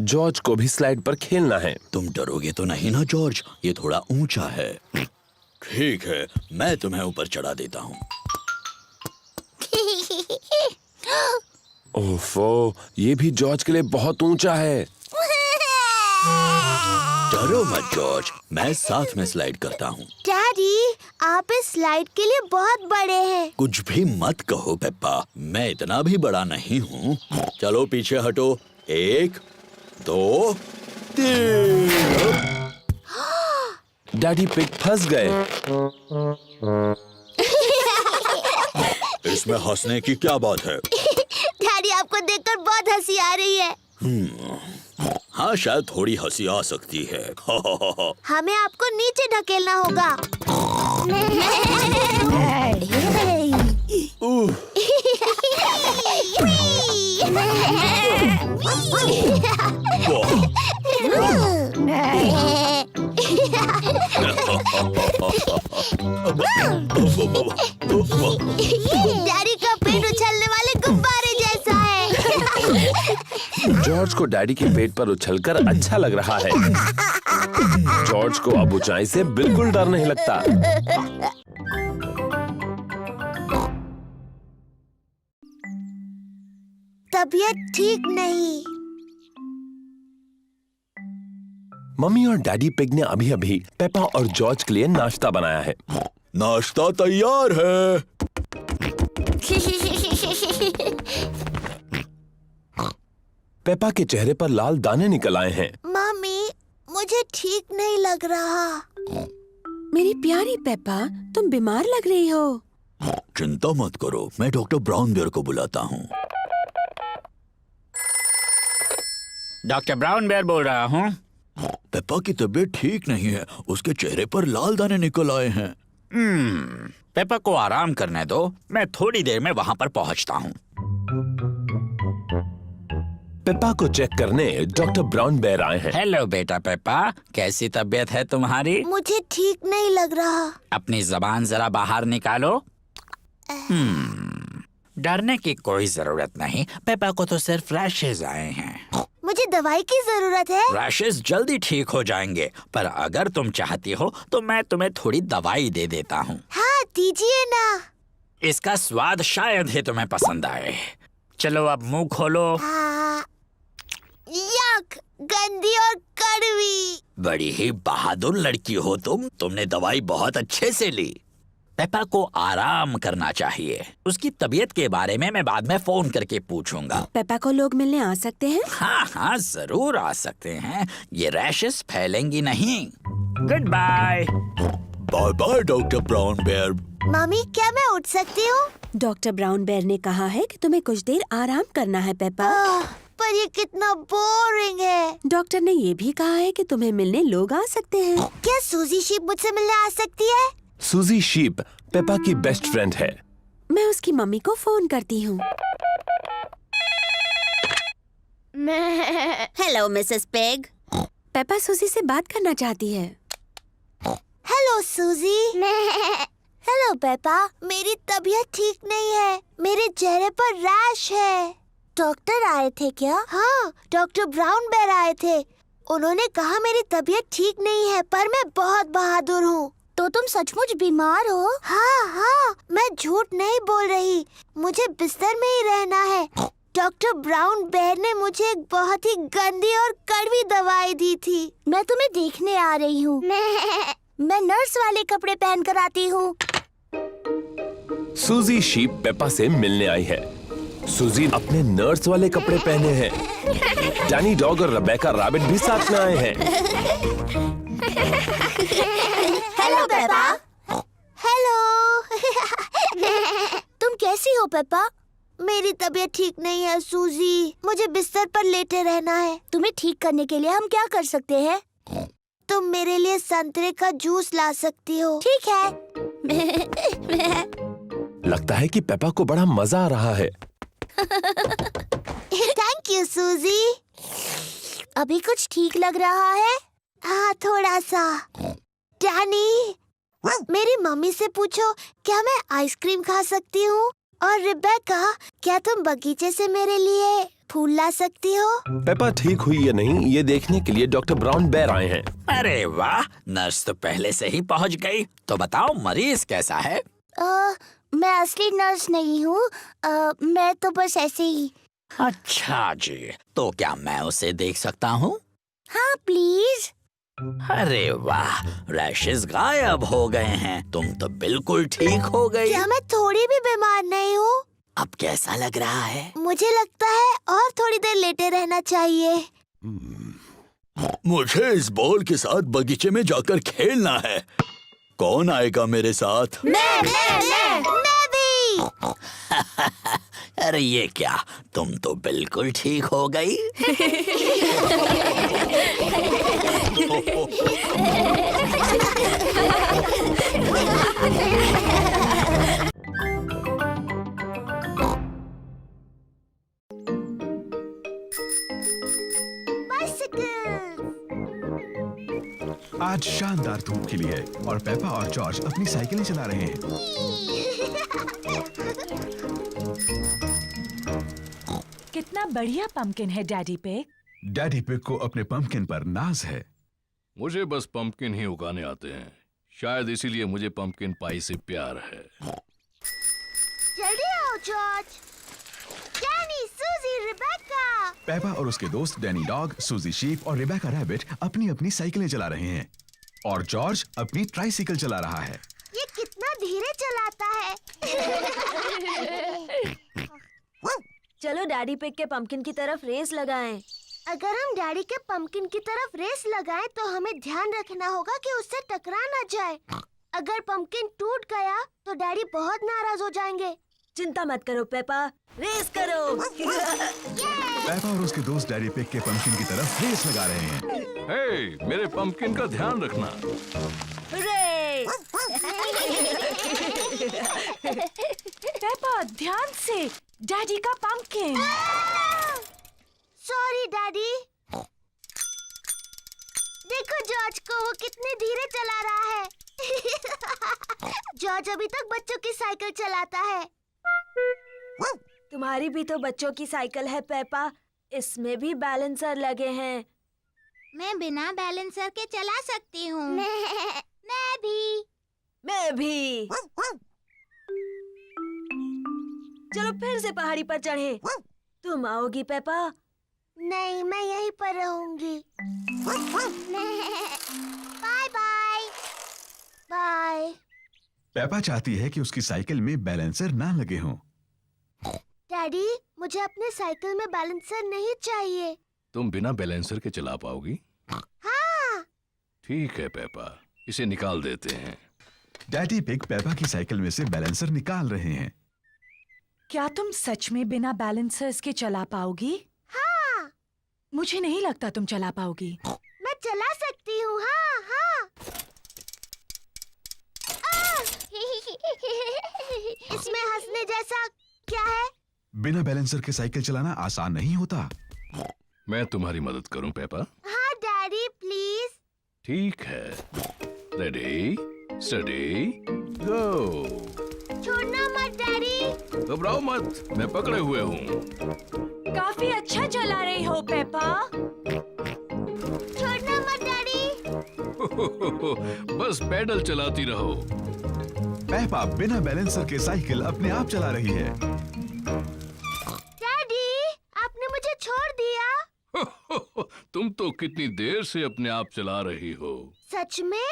जॉर्ज को भी स्लाइड पर खेलना है। तुम डरोगे तो नहीं ना जॉर्ज? ये थोड़ा ऊंचा है। ठीक है, मैं तुम्हें ऊपर चढ़ा देता हूँ। ओफो, ये भी जॉर्ज के लिए बहुत ऊंचा है। डरो मत जॉर्ज, मैं साथ में स्लाइड करता हूँ। डैडी, आप इस स्लाइड के लिए बहुत बड़े हैं। कुछ भी मत कहो पेप्पा, मैं इतना भी बड़ा नहीं हूँ। चलो पीछे हटो। 1 2 3। डैडी पिग फंस गए। इसमें हंसने की क्या बात है? डैडी, आपको देखकर बहुत हंसी आ रही है। हाँ, शायद थोड़ी हंसी आ सकती है। हमें आपको नीचे ढकेलना होगा। डैडी का पेट उछलने वाले गुब्बारे जैसा है। जॉर्ज को डैडी के पेट पर उछलकर अच्छा लग रहा है। जॉर्ज को अब ऊंचाई से बिल्कुल डर नहीं लगता। तबीयत ठीक नहीं। मम्मी और डैडी पिग ने अभी अभी पेपा और जॉर्ज के लिए नाश्ता बनाया है। नाश्ता तैयार है। पेपा के चेहरे पर लाल दाने निकल आए हैं। मम्मी, मुझे ठीक नहीं लग रहा। मेरी प्यारी पेपा, तुम बीमार लग रही हो। चिंता मत करो, मैं डॉक्टर ब्राउन बेयर को बुलाता हूँ। डॉक्टर ब्राउन बेयर बोल रहा हूँ। पेपा की तबीयत ठीक नहीं है, उसके चेहरे पर लाल दाने निकल आए हैं। पेपा को आराम करने दो, मैं थोड़ी देर में वहाँ पर पहुँचता हूँ। पेपा को चेक करने डॉक्टर ब्राउन बेयर आए हैं। हेलो बेटा पेपा, कैसी तबीयत है तुम्हारी? मुझे ठीक नहीं लग रहा। अपनी जबान जरा बाहर निकालो। डरने की कोई जरूरत नहीं, पेपा को तो सिर्फ रैशेज आए हैं। मुझे दवाई की जरूरत है। रैशेज जल्दी ठीक हो जाएंगे, पर अगर तुम चाहती हो तो मैं तुम्हें थोड़ी दवाई दे देता हूँ। हाँ, दीजिए ना। इसका स्वाद शायद ही तुम्हें पसंद आए। चलो अब मुंह खोलो। यक, गंदी और कड़वी। बड़ी ही बहादुर लड़की हो तुमने दवाई बहुत अच्छे से ली। पेपा को आराम करना चाहिए। उसकी तबीयत के बारे में मैं बाद में फोन करके पूछूंगा। पेपा को लोग मिलने आ सकते हैं? हाँ हाँ, जरूर आ सकते हैं। ये रैशेस फैलेंगी नहीं। Good bye. Bye bye doctor Brown Bear. मम्मी, क्या मैं उठ सकती हूँ? डॉक्टर ब्राउन बेयर ने कहा है कि तुम्हें कुछ देर आराम करना है पेपा। पर ये कितना बोरिंग है। डॉक्टर ने ये भी कहा है कि तुम्हें मिलने लोग आ सकते हैं। क्या सूजी शीप मुझसे मिलने आ सकती है? सूजी शीप पेपा की बेस्ट फ्रेंड है। मैं उसकी मम्मी को फोन करती हूँ। Hello Mrs pig. पेपा सूजी से बात करना चाहती है। Hello Suzy. हेलो पेपा, मेरी तबीयत ठीक नहीं है। मेरे चेहरे पर रैश है। डॉक्टर आए थे क्या? हाँ, डॉक्टर ब्राउन बेयर आए थे। उन्होंने कहा मेरी तबीयत ठीक नहीं है, पर मैं बहुत बहादुर हूँ। तो तुम सचमुच बीमार हो? हाँ हाँ, मैं झूठ नहीं बोल रही। मुझे बिस्तर में ही रहना है। डॉक्टर ब्राउन बेयर ने मुझे एक बहुत ही गंदी और कड़वी दवाई दी थी। मैं तुम्हें देखने आ रही हूँ। मैं नर्स वाले कपड़े पहन कर आती हूँ। सूजी शीप पेपा से मिलने आई है। सूजी अपने नर्स वाले कपड़े पहने हैं। डैनी डॉग और रेबेका रैबिट भी साथ में आए हैं। Hello Peppa. हेलो। तुम कैसी हो पेपा? मेरी तबीयत ठीक नहीं है सूजी। मुझे बिस्तर पर लेटे रहना है। तुम्हें ठीक करने के लिए हम क्या कर सकते हैं? तुम मेरे लिए संतरे का जूस ला सकती हो। ठीक है। लगता है कि पेपा को बड़ा मजा आ रहा है। थैंक यू सूजी। अभी कुछ ठीक लग रहा है? हाँ, थोड़ा सा। डैनी, मेरी मम्मी से पूछो क्या मैं आइसक्रीम खा सकती हूँ? और रिबेका, क्या तुम बगीचे से मेरे लिए फूल ला सकती हो? पेपा ठीक हुई या नहीं ये देखने के लिए डॉक्टर ब्राउन बेयर आए हैं। अरे वाह, नर्स तो पहले से ही पहुंच गई। तो बताओ मरीज कैसा है? मैं असली नर्स नहीं हूँ। मैं तो बस ऐसे ही। अच्छा जी, तो क्या मैं उसे देख सकता हूँ? हाँ प्लीज। अरे वाह, रैशेस गायब हो गए हैं। तुम तो बिल्कुल ठीक हो गई। क्या मैं थोड़ी भी बीमार नहीं हूँ? अब कैसा लग रहा है? मुझे लगता है और थोड़ी देर लेटे रहना चाहिए। मुझे इस बॉल के साथ बगीचे में जाकर खेलना है। कौन आएगा मेरे साथ? मैं भी। अरे ये क्या, तुम तो बिल्कुल ठीक हो गई। आज शानदार धूप खिली है और पेपा और जॉर्ज अपनी साइकिलें चला रहे हैं। कितना बढ़िया पंपकिन है डैडी पिग। डैडी पिग को अपने पंपकिन पर नाज है। मुझे बस पंपकिन ही उगाने आते हैं, शायद इसीलिए मुझे पंपकिन पाई से प्यार है। जल्दी आओ जॉर्ज। डैनी, सूजी, रिबेका। पेपा और उसके दोस्त डैनी डॉग, सूजी शीप और रिबेका रैबिट अपनी अपनी साइकिलें चला रहे हैं और जॉर्ज अपनी ट्राइसाइकिल चला रहा है। ये कितना धीरे चलाता है। चलो डैडी पिग के पंपकिन की तरफ रेस लगाएं। अगर हम डैडी के पंपकिन की तरफ रेस लगाएं तो हमें ध्यान रखना होगा कि उससे टकरा ना जाए। अगर पंपकिन टूट गया तो डैडी बहुत नाराज हो जाएंगे। चिंता मत करो पेपा, रेस करो। पेपा और उसके दोस्त डैडी पिग के पंपकिन की तरफ रेस लगा रहे हैं। हे, मेरे पंपकिन का ध्यान रखना। पेपा ध्यान से, डैडी का पंपकिन। Sorry daddy. देखो जॉर्ज को, वो कितने धीरे चला रहा है। जॉर्ज अभी तक बच्चों की साइकिल चलाता है। तुम्हारी भी तो बच्चों की साइकिल है पेपा, इसमें भी बैलेंसर लगे हैं। मैं बिना बैलेंसर के चला सकती हूँ। मैं भी। चलो फिर से पहाड़ी पर चढ़े। तुम आओगी पेपा? नहीं, मैं यहीं पर रहूंगी। Bye bye. बाय। पेपा चाहती है कि उसकी साइकिल में बैलेंसर ना लगे हों। डैडी, मुझे अपने साइकिल में बैलेंसर नहीं चाहिए। तुम बिना बैलेंसर के चला पाओगी? हाँ। ठीक है पेपा, इसे निकाल देते हैं। डैडी पिग पेपा की साइकिल में से बैलेंसर निकाल रहे हैं। क्या तुम सच में बिना बैलेंसर्स के चला पाओगी? हाँ। मुझे नहीं लगता तुम चला पाओगी। मैं चला सकती हूँ। हाँ हाँ। इसमें हंसने जैसा क्या है? बिना बैलेंसर के साइकिल चलाना आसान नहीं होता। मैं तुम्हारी मदद करूं पेपा? हाँ डैडी, प्लीज। ठीक है। रेडी, स्टडी, गो। छोड़ना मत डैडी। घबराओ मत, मैं पकड़े हुए हूँ। काफी अच्छा चला रही हो पेपा। छोड़ना मत डैडी। बस पैडल चलाती रहो। पेपा बिना बैलेंसर के साइकिल अपने आप चला रही है। डैडी, आपने मुझे छोड़ दिया। तुम तो कितनी देर से अपने आप चला रही हो। सच में?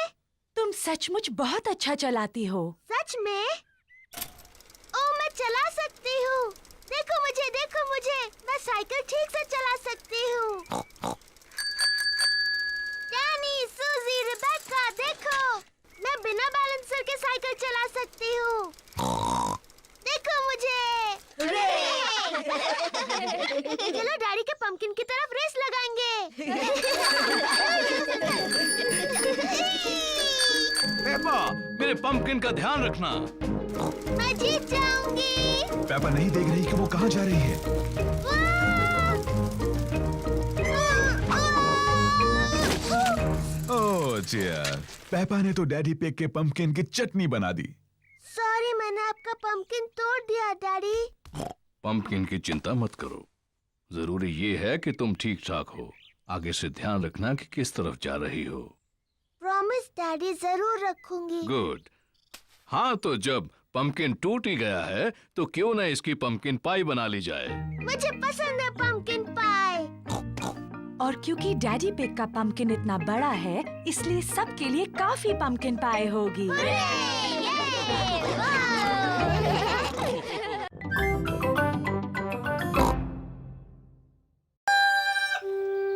तुम सचमुच बहुत अच्छा चलाती हो। सच में? ओ, मैं चला सकती हूँ। देखो मुझे, मैं साइकिल ठीक से चला सकती हूँ। डैनी, सूजी, रिबेका, देखो, मैं बिना बैलेंसर के साइकिल चला सकती हूँ। देखो मुझे। चलो डैडी के पंपकिन की तरफ रेस लगाएंगे। पेपा, मेरे पंपकिन का ध्यान रखना। मैं जीत जाऊंगी। पेपा नहीं देख रही कि वो कहाँ जा रही है। ओह डियर, पेपा ने तो डैडी पिग के पंपकिन की चटनी बना दी। सॉरी, मैंने आपका पंपकिन तोड़ दिया डैडी। पंपकिन की चिंता मत करो, जरूरी ये है कि तुम ठीक ठाक हो। आगे से ध्यान रखना कि किस तरफ जा रही हो। प्रॉमिस डैडी, जरूर रखूंगी। गुड। हाँ, तो जब पंपकिन टूट ही गया है तो क्यों न इसकी पंपकिन पाई बना ली जाए। मुझे पसंद है पंपकिन पाई। और क्योंकि डैडी पिग का पंपकिन इतना बड़ा है, इसलिए सबके लिए काफी पंपकिन पाई होगी।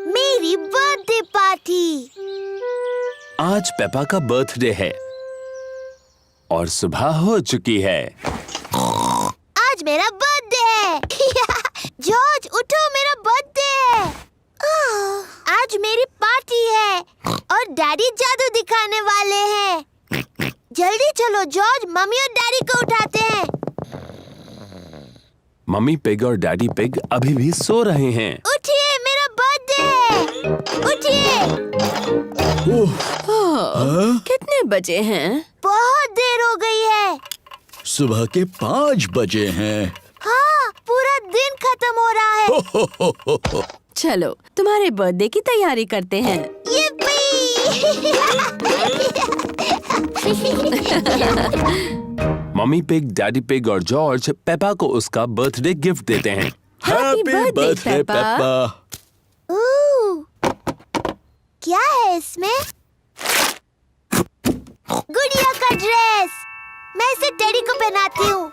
मेरी बर्थडे पार्टी। आज पेपा का बर्थडे है और सुबह हो चुकी है। आज मेरा बर्थडे है। चलो जॉर्ज, मम्मी और डैडी को उठाते हैं। मम्मी पिग और डैडी पिग अभी भी सो रहे हैं। उठिए, मेरा बर्थडे है। उठिए। कितने बजे हैं? बहुत देर हो गई है। सुबह के 5 बजे हैं। हाँ, पूरा दिन खत्म हो रहा है। चलो तुम्हारे बर्थडे की तैयारी करते हैं। मम्मी पिग, डैडी पिग और जॉर्ज पेपा को उसका बर्थडे गिफ्ट देते हैं। Happy birthday Peppa. क्या है इसमें? गुड़िया का ड्रेस। मैं इसे टेडी को पहनाती हूँ।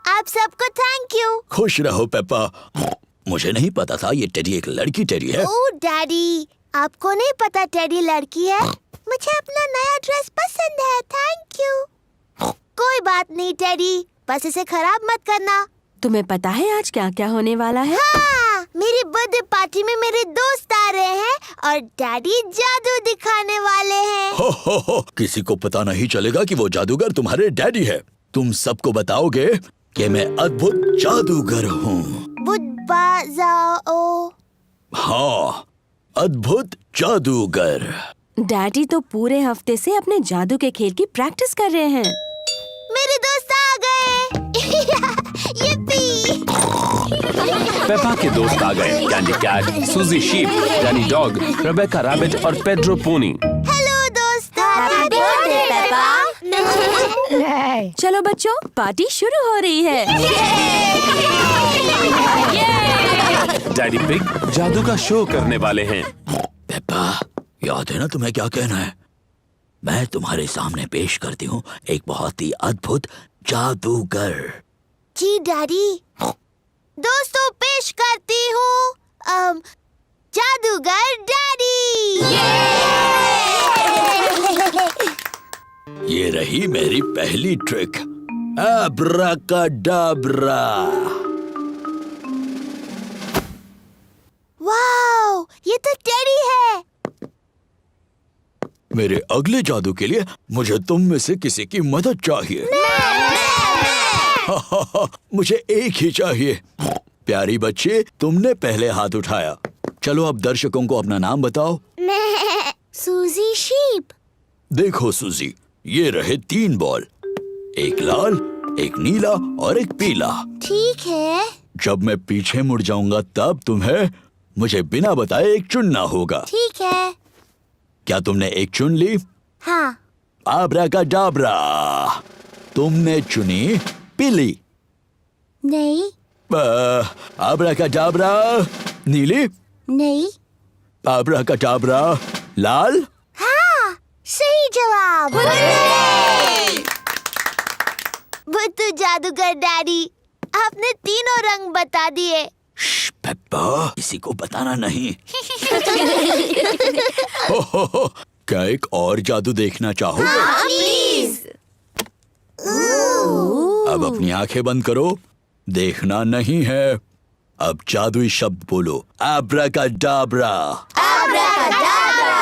आप सबको थैंक यू। खुश रहो पेपा। मुझे नहीं पता था ये टेडी एक लड़की टेडी है। ओह डैडी, आपको नहीं पता टेडी लड़की है? मुझे अपना नया ड्रेस पसंद है, थैंक यू। कोई बात नहीं टेडी, बस इसे खराब मत करना। तुम्हें पता है आज क्या क्या होने वाला है? हाँ, मेरी बर्थडे पार्टी में मेरे दोस्त आ रहे हैं और डैडी जादू दिखाने वाले हैं। हो, किसी को पता नहीं चलेगा कि वो जादूगर तुम्हारे डैडी है। तुम सबको बताओगे कि मैं अद्भुत जादूगर हूँ। हाँ, अद्भुत जादूगर। डैडी तो पूरे हफ्ते से अपने जादू के खेल की प्रैक्टिस कर रहे हैं। मेरे दोस्त आ गए। yippee! पेपा के दोस्त आ गए। Candy Cat, Suzy Sheep, Danny Dog, Rebecca Rabbit और पेड्रो पोनी। हेलो दोस्तों, हैप्पी बर्थडे पेपा। चलो बच्चों, पार्टी शुरू हो रही है। डैडी पिग जादू का शो करने वाले हैं। पेपा, याद है ना तुम्हें क्या कहना है? मैं तुम्हारे सामने पेश करती हूँ एक बहुत ही अद्भुत जादूगर। जी डैडी। दोस्तों, पेश करती हूँ जादूगर डैडी। ये रही मेरी पहली ट्रिक, अब्राकाडाब्रा। वाओ, ये तो टेडी है। मेरे अगले जादू के लिए मुझे तुम में से किसी की मदद चाहिए। मुझे एक ही चाहिए। प्यारी बच्ची, तुमने पहले हाथ उठाया। चलो अब दर्शकों को अपना नाम बताओ। सूजी शीप। देखो सूजी, ये रहे 3 बॉल, एक लाल, एक नीला और एक पीला। ठीक है। जब मैं पीछे मुड़ जाऊंगा तब तुम्हें मुझे बिना बताए एक चुनना होगा। ठीक है। क्या तुमने एक चुन ली? हाँ। आब्राकाडाब्रा, तुमने चुनी पीली। नहीं। आब्राकाडाब्रा, नीली। नहीं। आब्राकाडाब्रा, लाल। हाँ, सही जवाब। बुद्धू जादूगर डैडी, आपने तीनों रंग बता दिए। पेप्पा, किसी को बताना नहीं। क्या एक और जादू देखना चाहोगे? हाँ, प्लीज। अब अपनी आंखें बंद करो, देखना नहीं है। अब जादुई शब्द बोलो, आब्राकाडाब्रा। आब्राकाडाब्रा।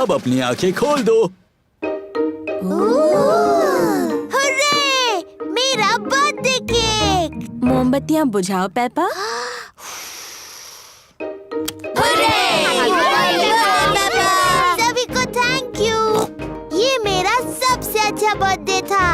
अब अपनी आंखें खोल दो। हुर्रे, मेरा बर्थडे केक। मोमबत्तियाँ बुझाओ पेपा। सभी को थैंक यू। ये मेरा सबसे अच्छा बर्थडे था।